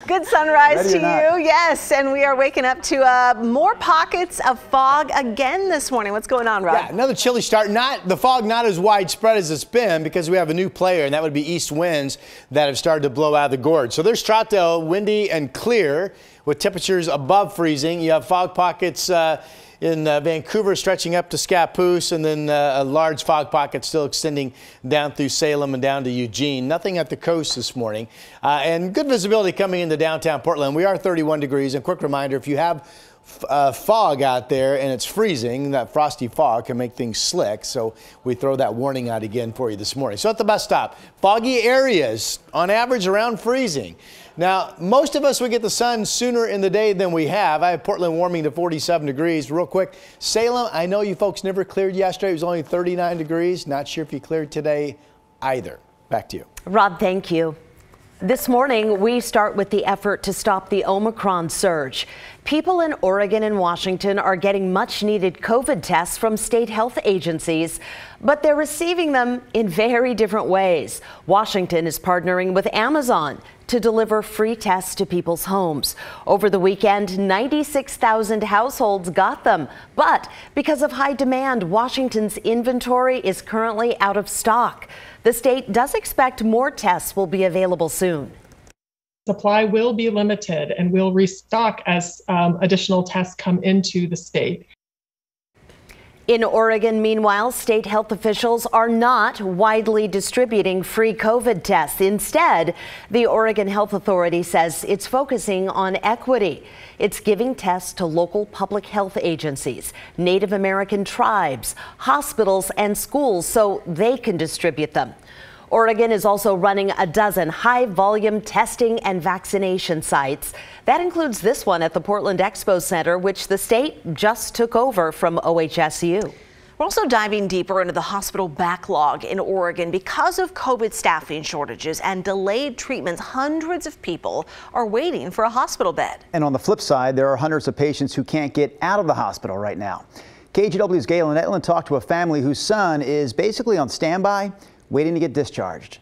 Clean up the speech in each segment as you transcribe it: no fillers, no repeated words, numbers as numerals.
Good sunrise to you. Yes, and we are waking up to more pockets of fog again this morning. What's going on, Rob? Yeah, another chilly start. The fog not as widespread as it's been because we have a new player, and that would be east winds that have started to blow out of the gorge. So there's Troutdale, windy and clear with temperatures above freezing. You have fog pockets in Vancouver stretching up to Scappoose, and then a large fog pocket still extending down through Salem and down to Eugene. Nothing at the coast this morning. And good visibility coming into downtown Portland. We are 31 degrees. And quick reminder, if you have fog out there and it's freezing, that frosty fog can make things slick. So we throw that warning out again for you this morning. So at the bus stop, foggy areas on average around freezing. Now, most of us would get the sun sooner in the day than we have. I have Portland warming to 47 degrees. Real quick, Salem, I know you folks never cleared yesterday. It was only 39 degrees. Not sure if you cleared today either. Back to you. Rob, thank you. This morning, we start with the effort to stop the Omicron surge. People in Oregon and Washington are getting much needed COVID tests from state health agencies, but they're receiving them in very different ways. Washington is partnering with Amazon to deliver free tests to people's homes. Over the weekend, 96,000 households got them. But because of high demand, Washington's inventory is currently out of stock. The state does expect more tests will be available soon. Supply will be limited and will restock as additional tests come into the state. In Oregon, meanwhile, state health officials are not widely distributing free COVID tests. Instead, the Oregon Health Authority says it's focusing on equity. It's giving tests to local public health agencies, Native American tribes, hospitals, and schools so they can distribute them. Oregon is also running a dozen high-volume testing and vaccination sites. That includes this one at the Portland Expo Center, which the state just took over from OHSU. We're also diving deeper into the hospital backlog in Oregon. Because of COVID staffing shortages and delayed treatments, hundreds of people are waiting for a hospital bed. And on the flip side, there are hundreds of patients who can't get out of the hospital right now. KGW's Galen Etlin talked to a family whose son is basically on standby, waiting to get discharged.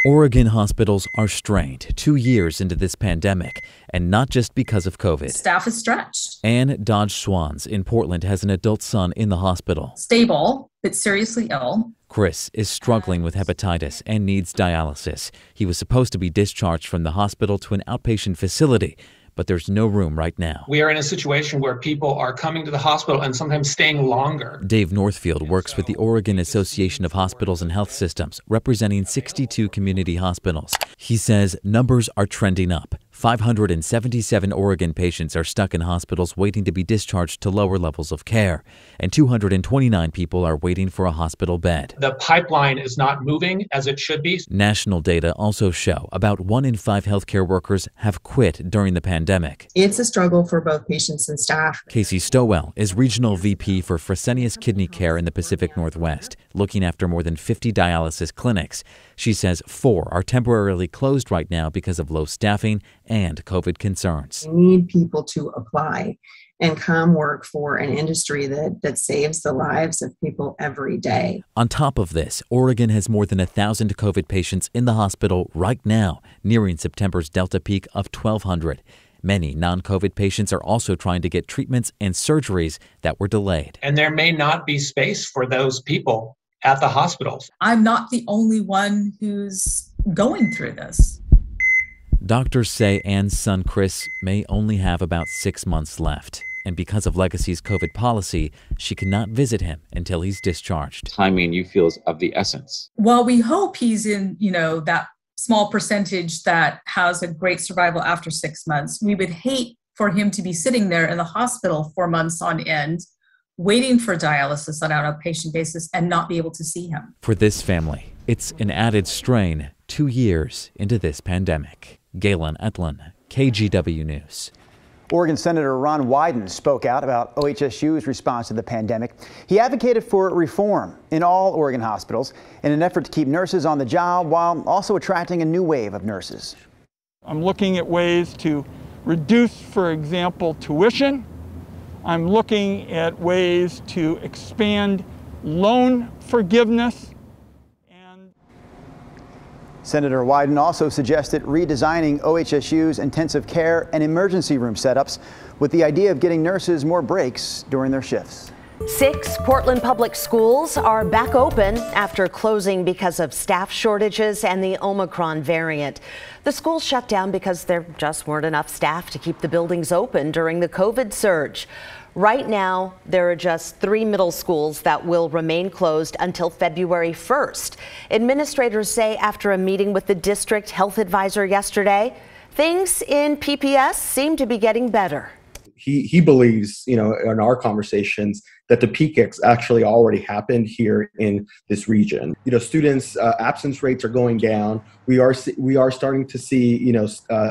Oregon hospitals are strained 2 years into this pandemic, and not just because of COVID. Staff is stretched. Anne Dodge Swans in Portland has an adult son in the hospital. Stable, but seriously ill. Chris is struggling with hepatitis and needs dialysis. He was supposed to be discharged from the hospital to an outpatient facility, but there's no room right now. We are in a situation where people are coming to the hospital and sometimes staying longer. Dave Northfield works with the Oregon Association of Hospitals and Health Systems, representing 62 community hospitals. He says numbers are trending up. 577 Oregon patients are stuck in hospitals waiting to be discharged to lower levels of care, and 229 people are waiting for a hospital bed. The pipeline is not moving as it should be. National data also show about 1 in 5 healthcare workers have quit during the pandemic. It's a struggle for both patients and staff. Casey Stowell is Regional VP for Fresenius Kidney Care in the Pacific Northwest, looking after more than 50 dialysis clinics. She says 4 are temporarily closed right now because of low staffing and COVID concerns. We need people to apply and come work for an industry that saves the lives of people every day. On top of this, Oregon has more than 1,000 COVID patients in the hospital right now, nearing September's Delta peak of 1,200. Many non-COVID patients are also trying to get treatments and surgeries that were delayed. And there may not be space for those people at the hospitals. I'm not the only one who's going through this. Doctors say Anne's son Chris may only have about 6 months left. And because of Legacy's COVID policy, she cannot visit him until he's discharged. Timing, you feel, is of the essence. While we hope he's in, that small percentage that has a great survival after 6 months, we would hate for him to be sitting there in the hospital for months on end, waiting for dialysis on an outpatient basis and not be able to see him. For this family, it's an added strain 2 years into this pandemic. Galen Etlin, KGW News. Oregon Senator Ron Wyden spoke out about OHSU's response to the pandemic. He advocated for reform in all Oregon hospitals in an effort to keep nurses on the job while also attracting a new wave of nurses. I'm looking at ways to reduce, for example, tuition. I'm looking at ways to expand loan forgiveness. Senator Wyden also suggested redesigning OHSU's intensive care and emergency room setups with the idea of getting nurses more breaks during their shifts. 6 Portland public schools are back open after closing because of staff shortages and the Omicron variant. The schools shut down because there just weren't enough staff to keep the buildings open during the COVID surge. Right now, there are just 3 middle schools that will remain closed until February 1st. Administrators say after a meeting with the district health advisor yesterday, things in PPS seem to be getting better. He believes, in our conversations, that the peak actually already happened here in this region. Students' absence rates are going down. We are starting to see,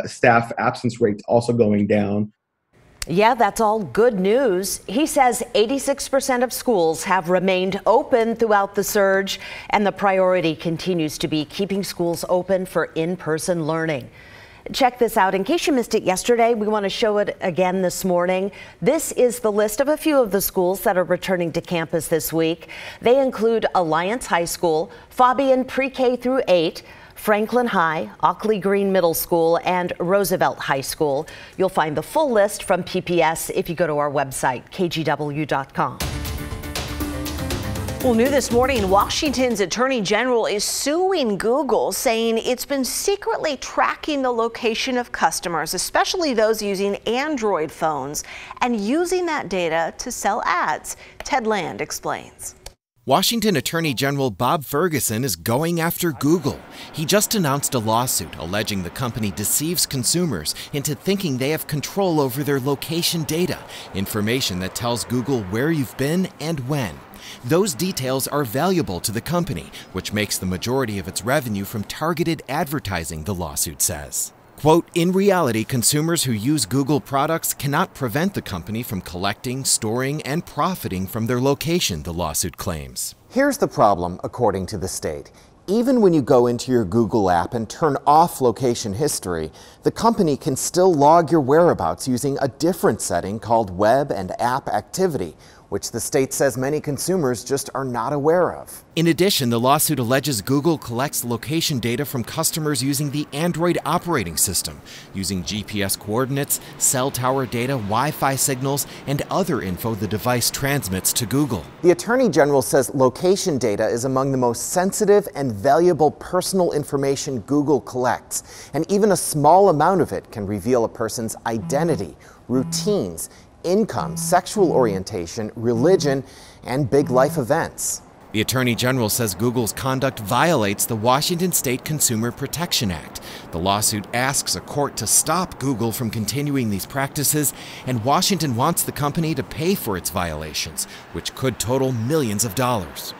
staff absence rates also going down. Yeah, that's all good news. He says 86% of schools have remained open throughout the surge, and the priority continues to be keeping schools open for in-person learning. Check this out. In case you missed it yesterday, we want to show it again this morning. This is the list of a few of the schools that are returning to campus this week. They include Alliance High School, Fabian Pre-K through 8, Franklin High, Ockley Green Middle School, and Roosevelt High School. You'll find the full list from PPS if you go to our website, kgw.com. Well, new this morning, Washington's Attorney General is suing Google, saying it's been secretly tracking the location of customers, especially those using Android phones, and using that data to sell ads. Ted Land explains. Washington Attorney General Bob Ferguson is going after Google. He just announced a lawsuit alleging the company deceives consumers into thinking they have control over their location data, information that tells Google where you've been and when. Those details are valuable to the company, which makes the majority of its revenue from targeted advertising, the lawsuit says. Quote, in reality, consumers who use Google products cannot prevent the company from collecting, storing, and profiting from their location, the lawsuit claims. Here's the problem, according to the state. Even when you go into your Google app and turn off location history, the company can still log your whereabouts using a different setting called Web and App Activity, which the state says many consumers just are not aware of. In addition, the lawsuit alleges Google collects location data from customers using the Android operating system, using GPS coordinates, cell tower data, Wi-Fi signals, and other info the device transmits to Google. The Attorney General says location data is among the most sensitive and valuable personal information Google collects, and even a small amount of it can reveal a person's identity, routines, income, sexual orientation, religion, and big life events. The Attorney General says Google's conduct violates the Washington State Consumer Protection Act. The lawsuit asks a court to stop Google from continuing these practices, and Washington wants the company to pay for its violations, which could total millions of dollars.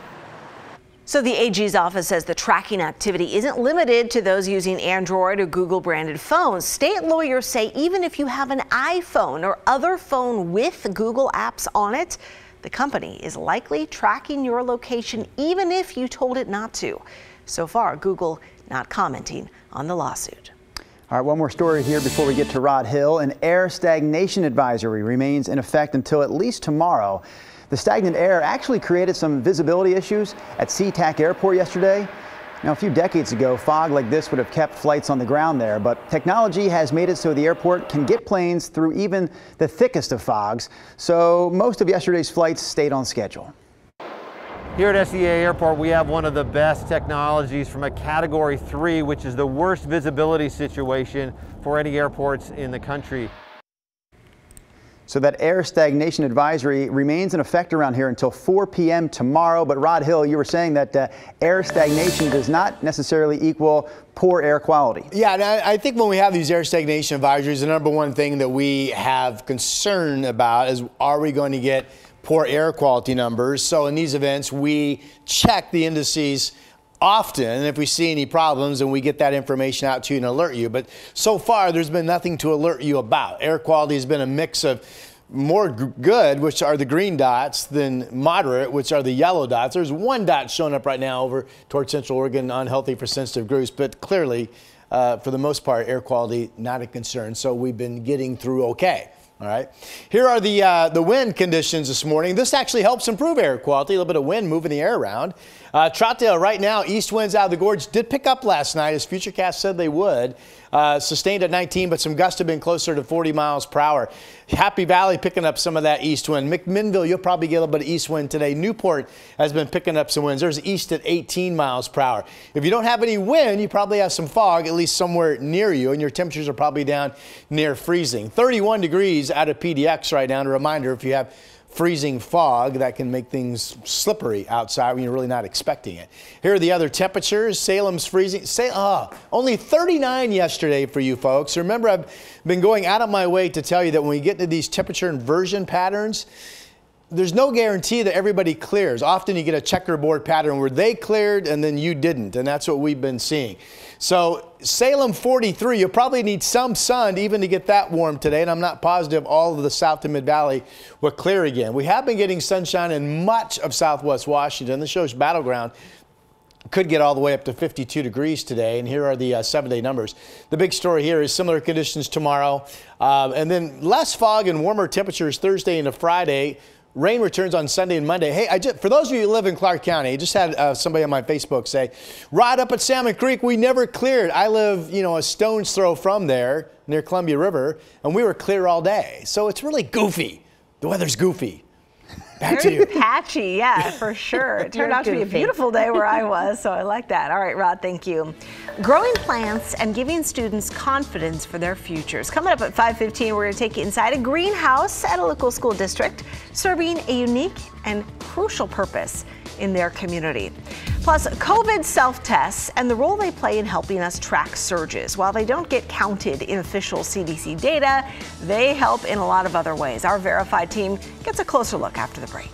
So the AG's office says the tracking activity isn't limited to those using Android or Google branded phones. State lawyers say even if you have an iPhone or other phone with Google apps on it, the company is likely tracking your location even if you told it not to. So far, Google not commenting on the lawsuit. All right, one more story here before we get to Rod Hill. An air stagnation advisory remains in effect until at least tomorrow. The stagnant air actually created some visibility issues at SeaTac Airport yesterday. Now, a few decades ago, fog like this would have kept flights on the ground there, but technology has made it so the airport can get planes through even the thickest of fogs. So most of yesterday's flights stayed on schedule. Here at SEA Airport, we have one of the best technologies from a Category 3, which is the worst visibility situation for any airports in the country. So that air stagnation advisory remains in effect around here until 4 p.m. tomorrow. But Rod Hill, you were saying that air stagnation does not necessarily equal poor air quality. Yeah, and I think when we have these air stagnation advisories, the number one thing that we have concern about is, are we going to get poor air quality numbers? So in these events, we check the indices often, and if we see any problems, and we get that information out to you and alert you. But so far, there's been nothing to alert you about. Air quality has been a mix of more good, which are the green dots, than moderate, which are the yellow dots. There's one dot showing up right now over towards Central Oregon, unhealthy for sensitive groups, but clearly, for the most part, air quality not a concern. So we've been getting through okay. All right. Here are the wind conditions this morning. This actually helps improve air quality. A little bit of wind moving the air around. Troutdale right now, east winds out of the gorge did pick up last night, as Futurecast said they would. Sustained at 19, but some gusts have been closer to 40 miles per hour. Happy Valley picking up some of that east wind. McMinnville, you'll probably get a little bit of east wind today. Newport has been picking up some winds. There's east at 18 miles per hour. If you don't have any wind, you probably have some fog, at least somewhere near you, and your temperatures are probably down near freezing. 31 degrees out of PDX right now. And a reminder, if you have freezing fog, that can make things slippery outside when you're really not expecting it. Here are the other temperatures. Salem's freezing. Only 39 yesterday for you folks. Remember, I've been going out of my way to tell you that when we get into these temperature inversion patterns, there's no guarantee that everybody clears. Often you get a checkerboard pattern where they cleared and then you didn't, and that's what we've been seeing. So Salem 43, you'll probably need some sun even to get that warm today, and I'm not positive all of the South to Mid-Valley will clear again. We have been getting sunshine in much of Southwest Washington. This shows Battleground could get all the way up to 52 degrees today, and here are the 7-day numbers. The big story here is similar conditions tomorrow, and then less fog and warmer temperatures Thursday into Friday. Rain returns on Sunday and Monday. Hey, for those of you who live in Clark County, I just had somebody on my Facebook say, right up at Salmon Creek, we never cleared. I live, a stone's throw from there near Columbia River, and we were clear all day. So it's really goofy. The weather's goofy. Back to you. Patchy, yeah, for sure. It turned out to be a beautiful day where I was, so I like that. All right, Rod, thank you. Growing plants and giving students confidence for their futures. Coming up at 5:15, we're going to take you inside a greenhouse at a local school district, serving a unique and crucial purpose in their community. Plus, COVID self-tests and the role they play in helping us track surges. While they don't get counted in official CDC data, they help in a lot of other ways. Our Verified team gets a closer look after the break.